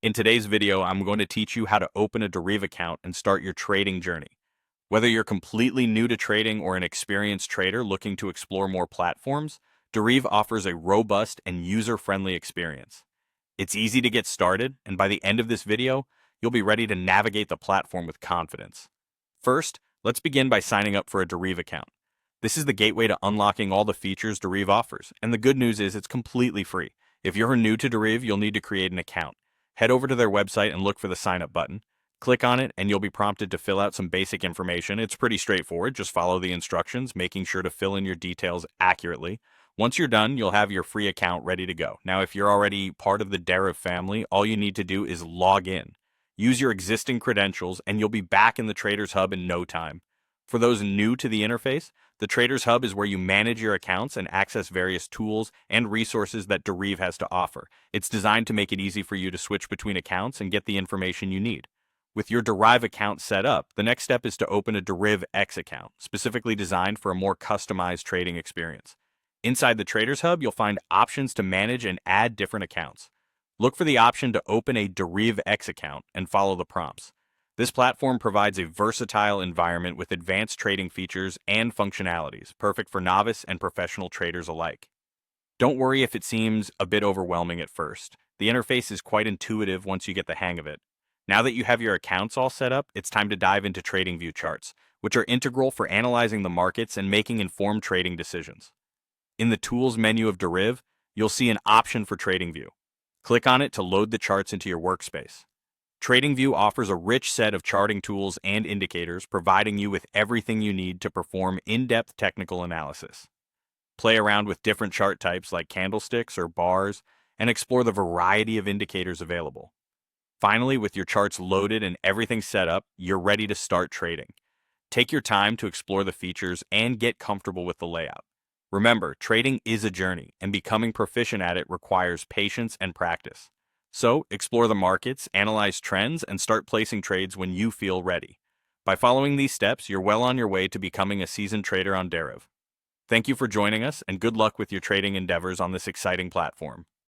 In today's video, I'm going to teach you how to open a Deriv account and start your trading journey. Whether you're completely new to trading or an experienced trader looking to explore more platforms, Deriv offers a robust and user-friendly experience. It's easy to get started, and by the end of this video, you'll be ready to navigate the platform with confidence. First, let's begin by signing up for a Deriv account. This is the gateway to unlocking all the features Deriv offers, and the good news is it's completely free. If you're new to Deriv, you'll need to create an account. Head over to their website and look for the sign up button. Click on it and you'll be prompted to fill out some basic information. It's pretty straightforward, just follow the instructions, making sure to fill in your details accurately. Once you're done, you'll have your free account ready to go. Now, if you're already part of the Deriv family, all you need to do is log in. Use your existing credentials and you'll be back in the Traders Hub in no time. For those new to the interface, the Traders Hub is where you manage your accounts and access various tools and resources that Deriv has to offer. It's designed to make it easy for you to switch between accounts and get the information you need. With your Deriv account set up, the next step is to open a Deriv X account, specifically designed for a more customized trading experience. Inside the Traders Hub, you'll find options to manage and add different accounts. Look for the option to open a Deriv X account and follow the prompts. This platform provides a versatile environment with advanced trading features and functionalities, perfect for novice and professional traders alike. Don't worry if it seems a bit overwhelming at first. The interface is quite intuitive once you get the hang of it. Now that you have your accounts all set up, it's time to dive into TradingView charts, which are integral for analyzing the markets and making informed trading decisions. In the Tools menu of Deriv, you'll see an option for TradingView. Click on it to load the charts into your workspace. TradingView offers a rich set of charting tools and indicators, providing you with everything you need to perform in-depth technical analysis. Play around with different chart types like candlesticks or bars, and explore the variety of indicators available. Finally, with your charts loaded and everything set up, you're ready to start trading. Take your time to explore the features and get comfortable with the layout. Remember, trading is a journey, and becoming proficient at it requires patience and practice. So, explore the markets, analyze trends, and start placing trades when you feel ready. By following these steps, you're well on your way to becoming a seasoned trader on Deriv. Thank you for joining us, and good luck with your trading endeavors on this exciting platform.